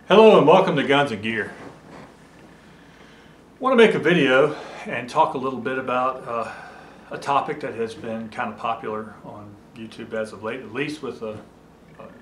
Hello and welcome to Guns and Gear. I want to make a video and talk a little bit about a topic that has been kind of popular on YouTube as of late, at least with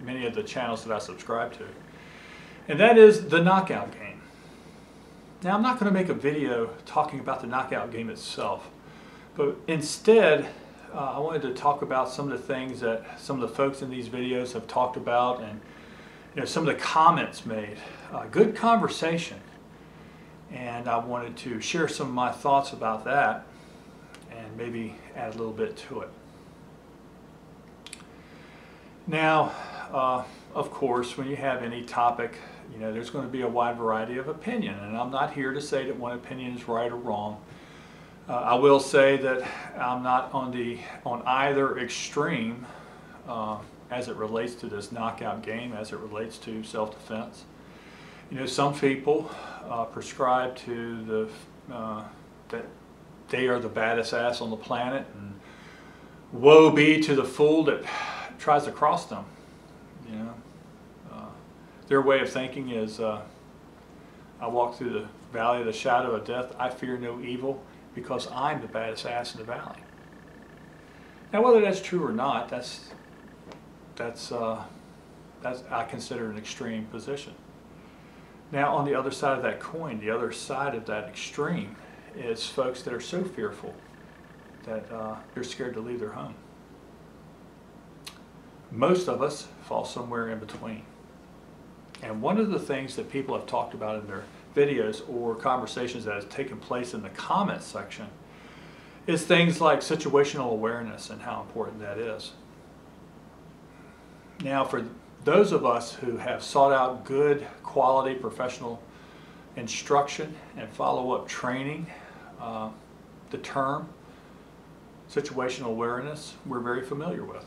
many of the channels that I subscribe to. And that is the knockout game. Now, I'm not going to make a video talking about the knockout game itself, but instead I wanted to talk about some of the things that some of the folks in these videos have talked about, and some of the comments made. Good conversation, and I wanted to share some of my thoughts about that and maybe add a little bit to it. Now, of course, when you have any topic, there's going to be a wide variety of opinion, and I'm not here to say that one opinion is right or wrong. I will say that I'm not on either extreme as it relates to this knockout game, as it relates to self-defense. Some people prescribe to that they are the baddest ass on the planet, and woe be to the fool that tries to cross them. Their way of thinking is, I walk through the valley of the shadow of death, I fear no evil because I'm the baddest ass in the valley. Now, whether that's true or not, that's I consider an extreme position. Now, on the other side of that coin, the other side of that extreme is folks that are so fearful that they're scared to leave their home. Most of us fall somewhere in between. And one of the things that people have talked about in their videos or conversations that has taken place in the comments section is things like situational awareness and how important that is. Now, for those of us who have sought out good quality professional instruction and follow-up training, the term situational awareness we're very familiar with.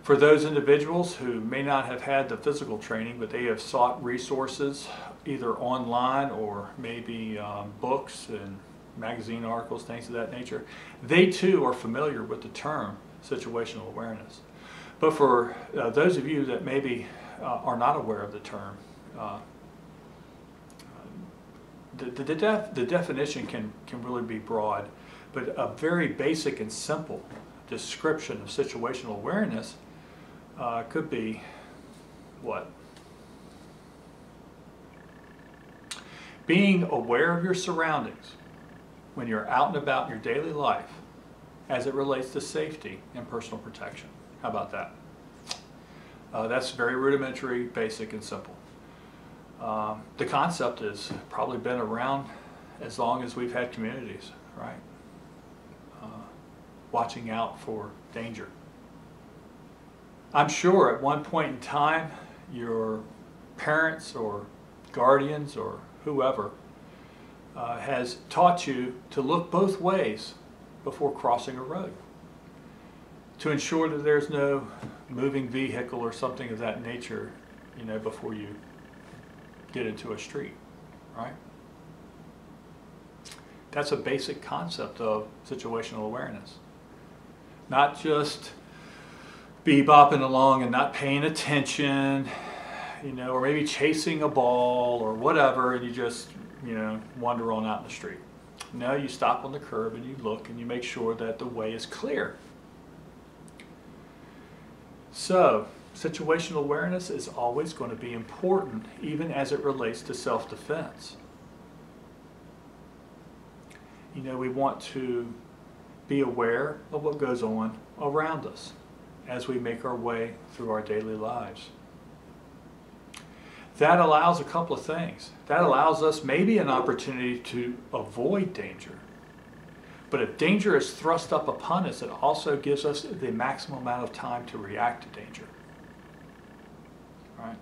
For those individuals who may not have had the physical training, but they have sought resources either online or maybe books and magazine articles, things of that nature, they too are familiar with the term situational awareness. But for those of you that maybe are not aware of the term, the definition can really be broad, but a very basic and simple description of situational awareness could be what? Being aware of your surroundings when you're out and about in your daily life as it relates to safety and personal protection. How about that? That's very rudimentary, basic, and simple. The concept has probably been around as long as we've had communities, right? Watching out for danger. I'm sure at one point in time, your parents or guardians or whoever has taught you to look both ways before crossing a road, to ensure that there's no moving vehicle or something of that nature, before you get into a street, right? That's a basic concept of situational awareness. Not just bebopping along and not paying attention, or maybe chasing a ball or whatever, and you just, wander on out in the street. No, you stop on the curb and you look and you make sure that the way is clear. So, situational awareness is always going to be important, even as it relates to self-defense. We want to be aware of what goes on around us as we make our way through our daily lives. That allows a couple of things. That allows us maybe an opportunity to avoid danger. But if danger is thrust up upon us, it also gives us the maximum amount of time to react to danger. Right?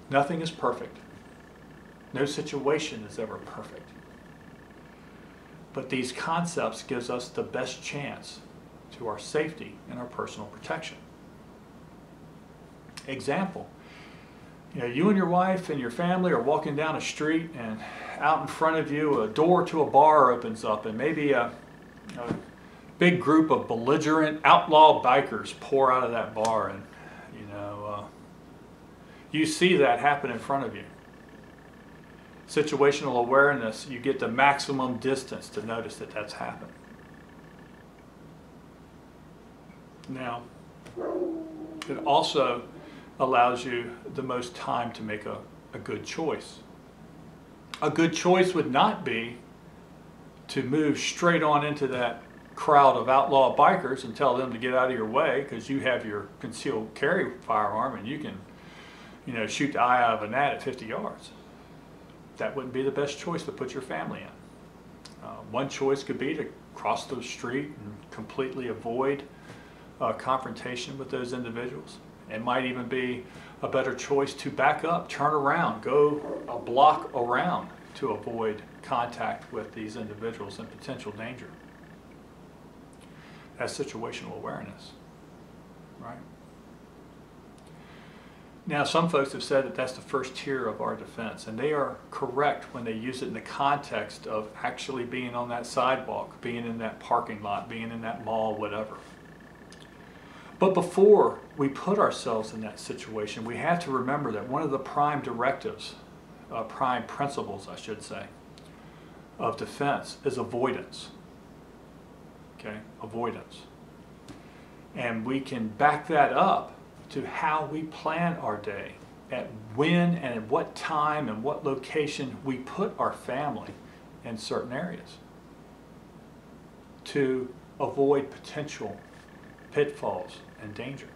Nothing is perfect. No situation is ever perfect. But these concepts gives us the best chance to our safety and our personal protection. Example, you and your wife and your family are walking down a street, and out in front of you a door to a bar opens up, and maybe a big group of belligerent outlaw bikers pour out of that bar, and You see that happen in front of you. Situational awareness, you get the maximum distance to notice that that's happened. Now, it also allows you the most time to make a good choice. A good choice would not be to move straight on into that crowd of outlaw bikers and tell them to get out of your way because you have your concealed carry firearm and you can, shoot the eye out of a gnat at 50 yards. That wouldn't be the best choice to put your family in. One choice could be to cross the street and completely avoid confrontation with those individuals. It might even be a better choice to back up, turn around, go a block around to avoid contact with these individuals in potential danger. That's situational awareness, right? Now, some folks have said that that's the first tier of our defense, and they are correct when they use it in the context of actually being on that sidewalk, being in that parking lot, being in that mall, whatever. But before we put ourselves in that situation, we have to remember that one of the prime directives, prime principles, I should say, of defense is avoidance. Okay, avoidance. And we can back that up to how we plan our day, at when and at what time and what location we put our family in certain areas to avoid potential pitfalls and danger.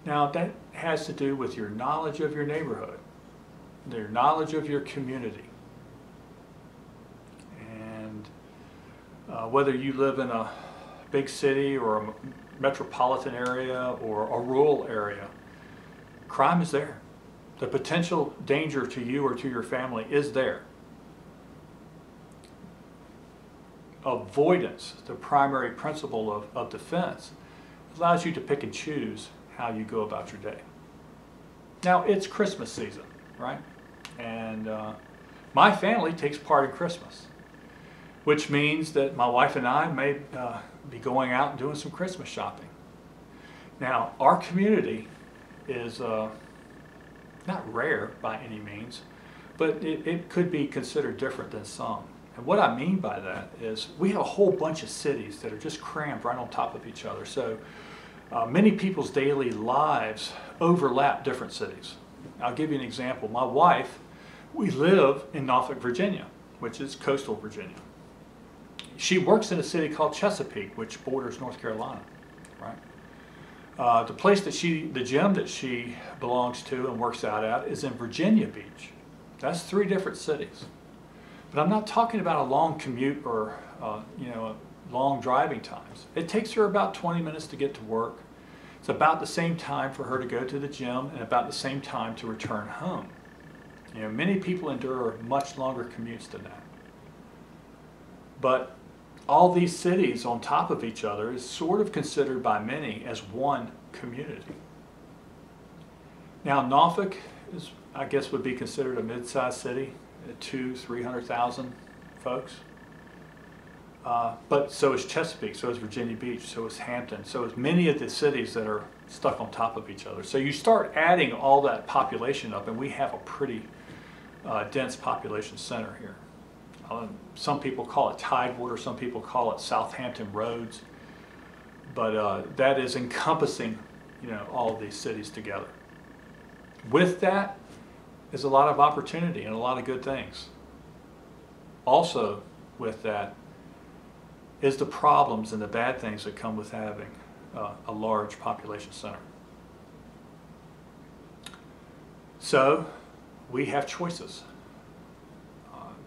Now, that has to do with your knowledge of your neighborhood, your knowledge of your community, and whether you live in a big city or a metropolitan area or a rural area, crime is there. The potential danger to you or to your family is there. Avoidance, the primary principle of defense, allows you to pick and choose how you go about your day. Now, it's Christmas season, right? And my family takes part in Christmas, which means that my wife and I may be going out and doing some Christmas shopping. Now, our community is not rare by any means, but it could be considered different than some. And what I mean by that is we have a whole bunch of cities that are just crammed right on top of each other. So many people's daily lives overlap different cities. I'll give you an example. My wife, we live in Norfolk, Virginia, which is coastal Virginia. She works in a city called Chesapeake, which borders North Carolina, right? The gym that she belongs to and works out at is in Virginia Beach. That's 3 different cities. But I'm not talking about a long commute or long driving times. It takes her about 20 minutes to get to work. It's about the same time for her to go to the gym and about the same time to return home. Many people endure much longer commutes than that. But all these cities on top of each other is sort of considered by many as one community. Now, Norfolk is, I guess, would be considered a mid-sized city, 200,000-300,000 folks. But so is Chesapeake, so is Virginia Beach, so is Hampton, so is many of the cities that are stuck on top of each other. So you start adding all that population up, and we have a pretty dense population center here. Some people call it Tidewater, some people call it Southampton Roads, but that is encompassing, all of these cities together. With that is a lot of opportunity and a lot of good things. Also, with that is the problems and the bad things that come with having a large population center. So, we have choices.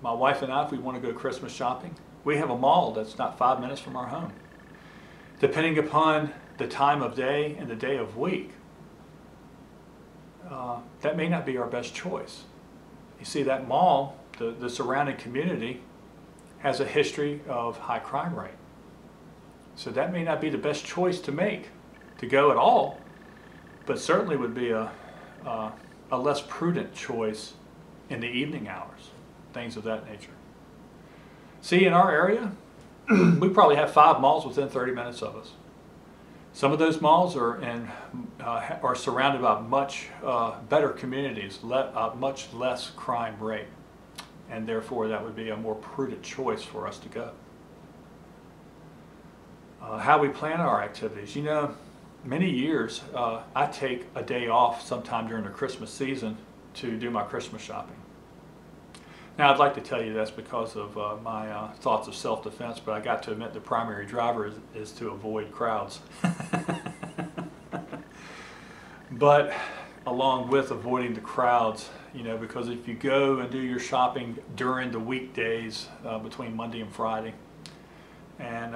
My wife and I, if we want to go Christmas shopping, we have a mall that's not 5 minutes from our home. Depending upon the time of day and the day of week, that may not be our best choice. You see, that mall, the surrounding community, has a history of high crime rate. So that may not be the best choice to make, to go at all, but certainly would be a less prudent choice in the evening hours, things of that nature. See, in our area, we probably have 5 malls within 30 minutes of us. Some of those malls are surrounded by much better communities, much less crime rate, and therefore that would be a more prudent choice for us to go. How we plan our activities. You know, many years I take a day off sometime during the Christmas season to do my Christmas shopping. Now I'd like to tell you that's because of my thoughts of self-defense, but I got to admit the primary driver is to avoid crowds. But along with avoiding the crowds, you know, because if you go and do your shopping during the weekdays between Monday and Friday, and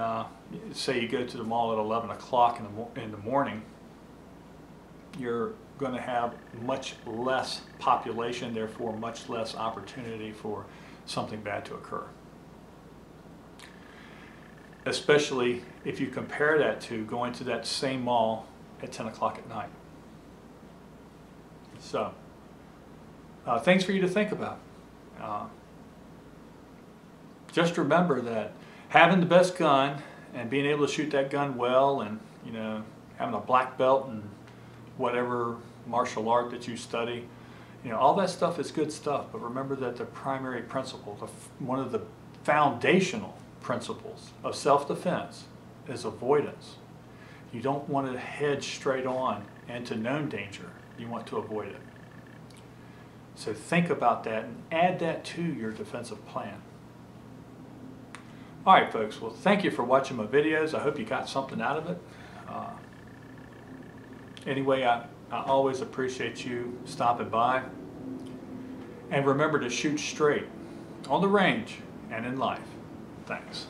say you go to the mall at 11 o'clock in the morning, you're going to have much less population, therefore much less opportunity for something bad to occur. Especially if you compare that to going to that same mall at 10 o'clock at night. So, things for you to think about. Just remember that having the best gun and being able to shoot that gun well, and you know, having a black belt and whatever martial art that you study, you know, all that stuff is good stuff. But remember that the primary principle, one of the foundational principles of self-defense is avoidance. You don't want to head straight on into known danger. You want to avoid it. So think about that and add that to your defensive plan. All right, folks. Well, thank you for watching my videos. I hope you got something out of it. Anyway, I always appreciate you stopping by. And remember to shoot straight on the range and in life. Thanks.